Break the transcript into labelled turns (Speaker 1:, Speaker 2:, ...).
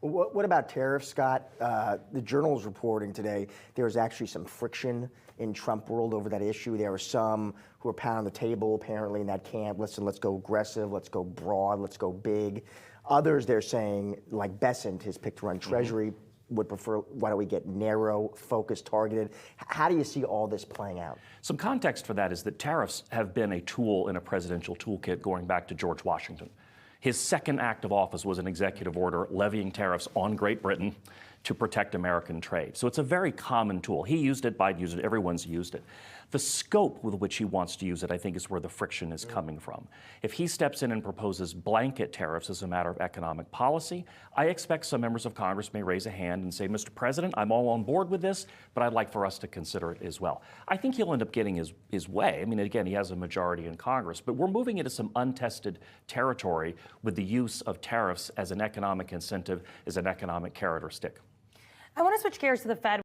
Speaker 1: What about tariffs, Scott? The Journal is reporting today there was actually some friction in Trump world over that issue. There were some who were pounding the table, apparently, in that camp. Listen, let's go aggressive, let's go broad, let's go big. Others, they're saying, like Bessent, his pick to run Treasury, would prefer, why don't we get narrow, focused, targeted? How do you see all this playing out?
Speaker 2: Some context for that is that tariffs have been a tool in a presidential toolkit going back to George Washington. His second act of office was an executive order levying tariffs on Great Britain to protect American trade. So it's a very common tool. He used it, Biden used it, everyone's used it. The scope with which he wants to use it, I think, is where the friction is coming from. If he steps in and proposes blanket tariffs as a matter of economic policy, I expect some members of Congress may raise a hand and say, Mr. President, I'm all on board with this, but I'd like for us to consider it as well. I think he'll end up getting his way. I mean, again, he has a majority in Congress, but we're moving into some untested territory with the use of tariffs as an economic incentive, as an economic carrot or stick.
Speaker 3: I want to switch gears to the Fed.